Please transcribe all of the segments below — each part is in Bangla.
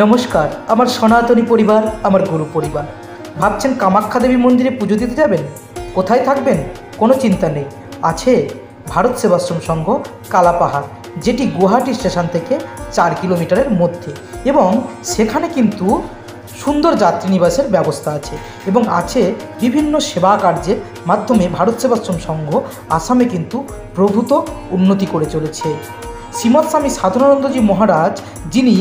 নমস্কার, আমার সনাতনী পরিবার, আমার গুরু পরিবার। ভাবছেন কামাখ্যা দেবী মন্দিরে পুজো দিতে যাবেন? কোথায় থাকবেন? কোনো চিন্তা নেই। আছে ভারত সেবাশ্রম সংঘ কালাপাহাড়, যেটি গুয়াহাটি স্টেশন থেকে 4 কিলোমিটারের মধ্যে, এবং সেখানে কিন্তু সুন্দর যাত্রী নিবাসের ব্যবস্থা আছে এবং আছে বিভিন্ন সেবা কার্যের মাধ্যমে ভারত সেবাশ্রম সংঘ আসামে কিন্তু প্রভূত উন্নতি করে চলেছে। শ্রীমৎ স্বামী সাধনানন্দজি মহারাজ, যিনি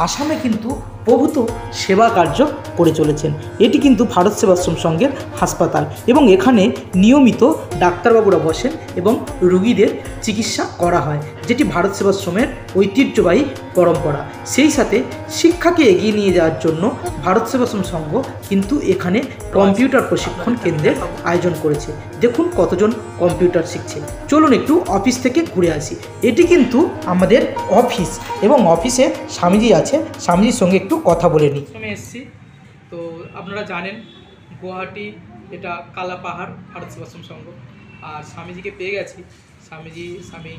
আসামে কিন্তু প্রভূত সেবা কার্য করে চলেছেন। এটি কিন্তু ভারত সেবাশ্রম সংঘের হাসপাতাল এবং এখানে নিয়মিত ডাক্তারবাবুরা বসেন এবং রোগীদের চিকিৎসা করা হয়, যেটি ভারত সেবাশ্রমের ঐতিহ্যবাহী পরম্পরা। সেই সাথে শিক্ষাকে এগিয়ে নিয়ে যাওয়ার জন্য ভারত সেবাশ্রম সংঘ কিন্তু এখানে কম্পিউটার প্রশিক্ষণ কেন্দ্রের আয়োজন করেছে। দেখুন কতজন কম্পিউটার শিখছে। চলুন একটু অফিস থেকে ঘুরে আসি। এটি কিন্তু আমাদের অফিস এবং অফিসে স্বামীজি আছে, স্বামীজির সঙ্গে একটু কথা বলে নিই। আমি এসেছি, তো আপনারা জানেন গুয়াহাটি এটা কালাপাহাড় ভারত সেবাশ্রম সংঘ, আর স্বামীজিকে পেয়ে গেছি। স্বামী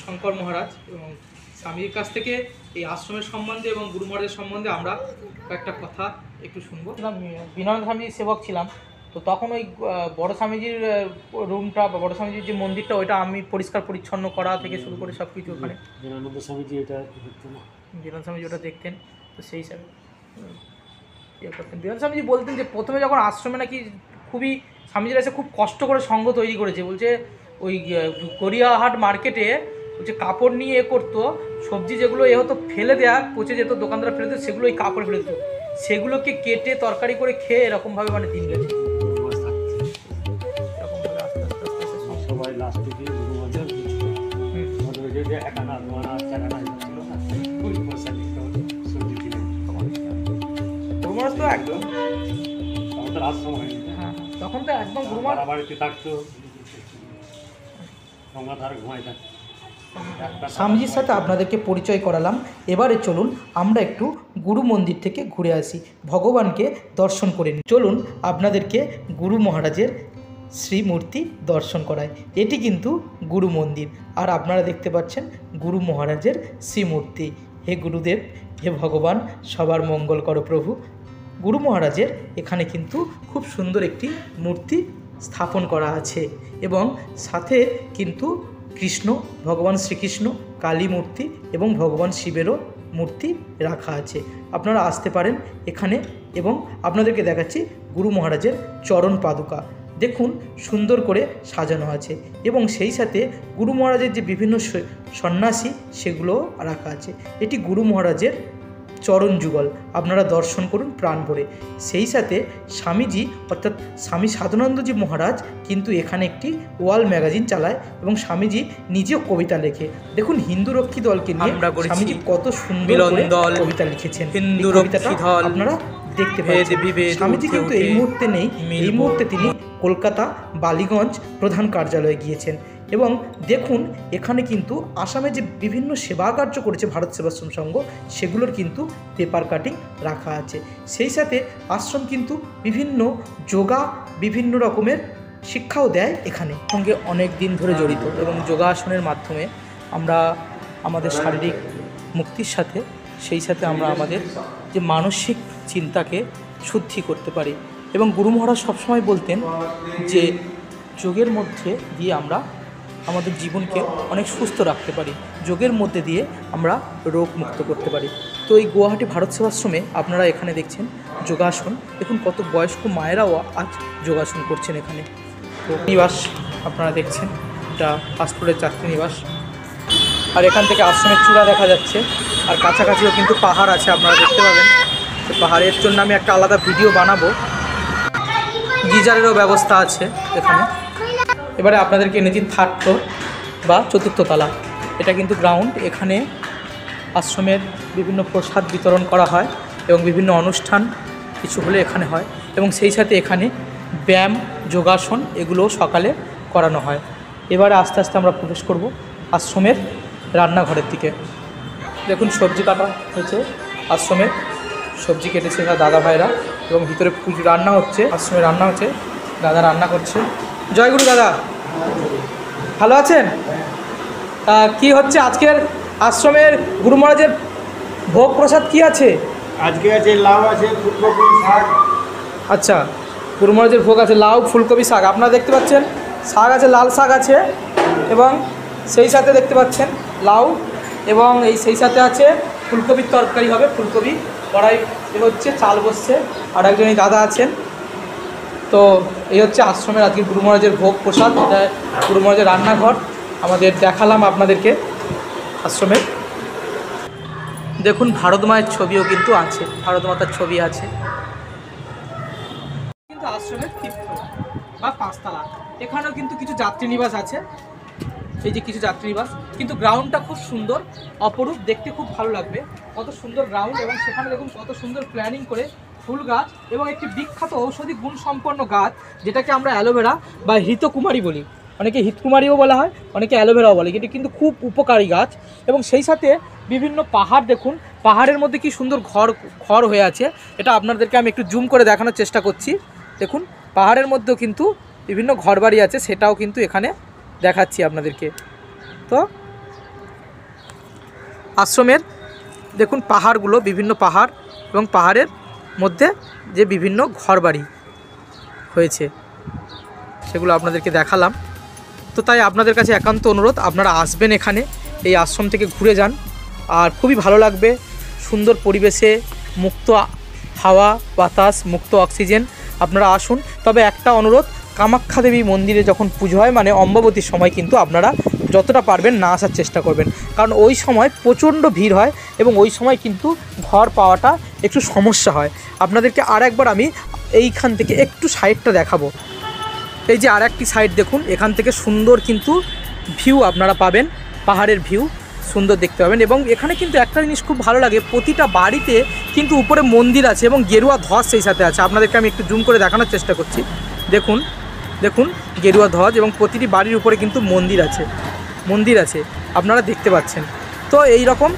শঙ্কর মহারাজ, এবং স্বামীজির কাছ থেকে এই আশ্রমের সম্বন্ধে এবং গুরু মহারাজের সম্বন্ধে আমরা কয়েকটা কথা একটু শুনবো। বিনয় স্বামীজির সেবক ছিলাম, তো তখন ওই বড় স্বামীজির রুমটা বা বড় স্বামীজির যে মন্দিরটা, ওইটা আমি পরিষ্কার পরিচ্ছন্ন করা থেকে শুরু করে সব কিছু ওখানে বিনয়ানন্দ স্বামীজি এটা দেখতেন, বিনয় স্বামীজি ওটা দেখতেন। তো সেই হিসাবে ইয়ে করতেন। বিনয় স্বামীজি বলতেন যে প্রথমে যখন আশ্রমে নাকি খুবই স্বামীজির এসে খুব কষ্ট করে সংঘ তৈরি করেছে। বলছে ওই গড়িয়াহাট মার্কেটে বলছে কাপড় নিয়ে এ করতো, সবজি যেগুলো এ হতো ফেলে দেয়া, পচে যেত, দোকানদার ফেলে দিত, সেগুলো ওই কাপড় ফেলে দিত, সেগুলোকে কেটে তরকারি করে খেয়ে এরকমভাবে মানে দিন গেছে। এরকমভাবে আস্তে আস্তে আস্তে আস্তে সবাই লাস্ট দিকে গুরু মহারাজ যে একানা নোয়ানা চাকানা ছিল না, ওই পয়সা দিতে হতো সবজি কিনে। গুরু মহারাজ তো একদম আমাদের আশ্রম হয়নি, হ্যাঁ, তখন তো একদম গুরু মহারাজ বাড়িতে থাকতো, গঙ্গাধার ঘুমাই থাকতো। স্বামীজির সাথে আপনাদেরকে পরিচয় করালাম। এবারে চলুন আমরা একটু গুরু মন্দির থেকে ঘুরে আসি, ভগবানকে দর্শন করে নিই। চলুন আপনাদেরকে গুরু মহারাজের শ্রীমূর্তি দর্শন করায়। এটি কিন্তু গুরু মন্দির, আর আপনারা দেখতে পাচ্ছেন গুরু মহারাজের শ্রীমূর্তি। হে গুরুদেব, হে ভগবান, সবার মঙ্গল করো প্রভু। গুরু মহারাজের এখানে কিন্তু খুব সুন্দর একটি মূর্তি স্থাপন করা আছে এবং সাথে কিন্তু কৃষ্ণ, ভগবান শ্রীকৃষ্ণ, কালী মূর্তি এবং ভগবান শিবেরও মূর্তি রাখা আছে। আপনারা আসতে পারেন এখানে এবং আপনাদেরকে দেখাচ্ছি গুরু মহারাজের চরণ পাদুকা। দেখুন সুন্দর করে সাজানো আছে এবং সেই সাথে গুরু মহারাজের যে বিভিন্ন সন্ন্যাসী সেগুলো রাখা আছে। এটি গুরু মহারাজের চরণ যুগল, আপনারা দর্শন করুন প্রাণ ভরে। সেই সাথে স্বামীজি অর্থাৎ স্বামী সাধনানন্দজি মহারাজ কিন্তু এখানে একটি ওয়াল ম্যাগাজিন চালায় এবং স্বামীজি নিজেও কবিতা লেখে। দেখুন হিন্দু রক্ষী দলকে নিয়ে স্বামীজি কত সুন্দর করে কবিতা লিখেছেন। হিন্দু রক্ষী দল আপনারা দেখতে পাচ্ছেন। স্বামীজি কিন্তু এই মুহূর্তে নেই, এই মুহূর্তে তিনি কলকাতা বালিগঞ্জ প্রধান কার্যালয়ে গিয়েছেন। এবং দেখুন এখানে কিন্তু আসামে যে বিভিন্ন সেবা কার্য করেছে ভারত সেবাশ্রম সংঘ, সেগুলোর কিন্তু পেপার কাটিং রাখা আছে। সেই সাথে আশ্রম কিন্তু বিভিন্ন যোগা, বিভিন্ন রকমের শিক্ষাও দেয় এখানে। সঙ্গে অনেক দিন ধরে জড়িত এবং যোগাসনের মাধ্যমে আমরা আমাদের শারীরিক মুক্তির সাথে সেই সাথে আমরা আমাদের যে মানসিক চিন্তাকে শুদ্ধি করতে পারি। এবং গুরু মহারাজ সবসময় বলতেন যে যোগের মধ্যে দিয়ে আমরা আমাদের জীবনকে অনেক সুস্থ রাখতে পারি, যোগের মধ্যে দিয়ে আমরা রোগ মুক্ত করতে পারি। তো এই গুয়াহাটি ভারত সেবাশ্রমে আপনারা এখানে দেখছেন যোগাসন। দেখুন কত বয়স্ক মায়েরাও আজ যোগাসন করছেন এখানে। তো নিবাস আপনারা দেখছেন, এটা ফার্স্ট ফ্লোরের যাত্রী নিবাস, আর এখান থেকে আশ্রমের চূড়া দেখা যাচ্ছে, আর কাছাকাছিও কিন্তু পাহাড় আছে, আপনারা দেখতে পাবেন। তো পাহাড়ের জন্য আমি একটা আলাদা ভিডিও বানাবো। গিজারেরও ব্যবস্থা আছে এখানে। এবারে আপনাদেরকে এনেছি থার্ড ফ্লোর বা চতুর্থ তলা। এটা কিন্তু গ্রাউন্ড। এখানে আশ্রমের বিভিন্ন প্রসাদ বিতরণ করা হয় এবং বিভিন্ন অনুষ্ঠান কিছু হলে এখানে হয়, এবং সেই সাথে এখানে ব্যায়াম, যোগাসন এগুলোও সকালে করানো হয়। এবারে আস্তে আস্তে আমরা প্রবেশ করব আশ্রমের রান্নাঘরের দিকে। দেখুন সবজি কাটা হয়েছে, আশ্রমের সবজি কেটেছে দাদা ভাইরা, এবং ভিতরে পুজো রান্না হচ্ছে, আশ্রমে রান্না হচ্ছে, দাদা রান্না করছে। জয়গুরু দাদা, ভালো আছেন? কি হচ্ছে আজকের আশ্রমের গুরু মহারাজের ভোগ প্রসাদ কি আছে? আজকে আছে লাউ আছে, ফুলকপি, শাক। আচ্ছা, গুরু মহারাজের ভোগ আছে লাউ, ফুলকপি, শাক। আপনারা দেখতে পাচ্ছেন শাক আছে, লাল শাক আছে, এবং সেই সাথে দেখতে পাচ্ছেন লাউ, এবং সেই সাথে আছে ফুলকপির তরকারি হবে। ফুলকপি কড়াই হচ্ছে, চাল বসছে, আর একজন এই দাদা আছেন। তো এই হচ্ছে আশ্রমের আজকে গুরু মহারাজের ভোগ প্রসাদ। এটা গুরু মহারাজের রান্নাঘর আমাদের দেখালাম আপনাদেরকে আশ্রমের। দেখুন ভারত মায়ের ছবিও কিন্তু আছে, ভারত মাতার ছবি আছে। কিন্তু আশ্রমের তীর্থ বা পাঁচতলা, এখানেও কিন্তু কিছু যাত্রী নিবাস আছে। এই যে কিছু যাত্রী নিবাস, কিন্তু গ্রাউন্ডটা খুব সুন্দর, অপরূপ, দেখতে খুব ভালো লাগবে। কত সুন্দর গ্রাউন্ড, এবং সেখানে দেখুন কত সুন্দর প্ল্যানিং করে ফুল গাছ এবং একটি বিখ্যাত ঔষধি গুণ সম্পন্ন গাছ, যেটাকে আমরা অ্যালোভেরা বা হৃতকুমারী বলি। অনেকে হিতকুমারীও বলা হয়, অনেকে অ্যালোভেরাও বলে। এটি কিন্তু খুব উপকারী গাছ, এবং সেই সাথে বিভিন্ন পাহাড় দেখুন, পাহাড়ের মধ্যে কি সুন্দর ঘর হয়ে আছে। এটা আপনাদেরকে আমি একটু জুম করে দেখানোর চেষ্টা করছি। দেখুন পাহাড়ের মধ্যেও কিন্তু বিভিন্ন ঘরবাড়ি আছে, সেটাও কিন্তু এখানে দেখাচ্ছি আপনাদেরকে। তো আশ্রমের দেখুন পাহাড়গুলো, বিভিন্ন পাহাড়, এবং পাহাড়ের মধ্যে যে বিভিন্ন ঘরবাড়ি হয়েছে সেগুলো আপনাদেরকে দেখালাম। তো তাই আপনাদের কাছে একান্ত অনুরোধ, আপনারা আসবেন এখানে, এই আশ্রম থেকে ঘুরে যান, আর খুবই ভালো লাগবে। সুন্দর পরিবেশে, মুক্ত হাওয়া বাতাস, মুক্ত অক্সিজেন, আপনারা আসুন। তবে একটা অনুরোধ, কামাখ্যা দেবী মন্দিরে যখন পুজো হয়, মানে অম্বাবতীর সময়, কিন্তু আপনারা যতটা পারবেন না আসার চেষ্টা করবেন, কারণ ওই সময় প্রচণ্ড ভিড় হয়, এবং ওই সময় কিন্তু ঘর পাওয়াটা একটু সমস্যা হয়। আপনাদেরকে আর একবার আমি এইখান থেকে একটু সাইডটা দেখাবো। এই যে আর একটি সাইড দেখুন, এখান থেকে সুন্দর কিন্তু ভিউ আপনারা পাবেন, পাহাড়ের ভিউ সুন্দর দেখতে পাবেন। এবং এখানে কিন্তু একটা জিনিস খুব ভালো লাগে, প্রতিটা বাড়িতে কিন্তু উপরে মন্দির আছে, এবং গেরুয়া ধ্বজ সেই সাথে আছে। আপনাদেরকে আমি একটু জুম করে দেখানোর চেষ্টা করছি। দেখুন দেখুন গেরুয়া ধ্বজ, এবং প্রতিটি বাড়ির উপরে কিন্তু মন্দির আছে আপনারা দেখতে পাচ্ছেন। তো এই রকম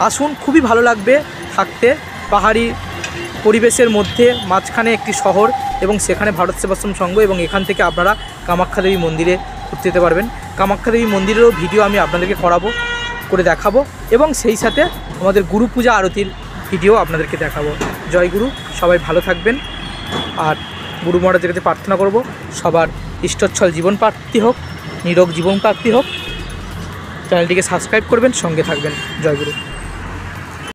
আসুন, খুবই ভালো লাগবে থাকতে, পাহাড়ি পরিবেশের মধ্যে, মাঝখানে একটি শহর, এবং সেখানে ভারত সেবাশ্রম সংঘ, এবং এখান থেকে আপনারা কামাখ্যা দেবী মন্দিরে ঘুরতে যেতে পারবেন। কামাখ্যা দেবী মন্দিরেরও ভিডিও আমি আপনাদেরকে করে দেখাবো, এবং সেই সাথে আমাদের গুরু পূজা আরতির ভিডিও আপনাদেরকে দেখাবো। জয় গুরু, সবাই ভালো থাকবেন, আর গুরু মহারাজের কাছে প্রার্থনা করব সবার ইষ্টচ্ছল জীবন প্রাপ্তি হোক, নিরোগ জীবন প্রাপ্তি হোক। চ্যানেলটিকে সাবস্ক্রাইব করবেন, সঙ্গে থাকবেন। জয় গুরু।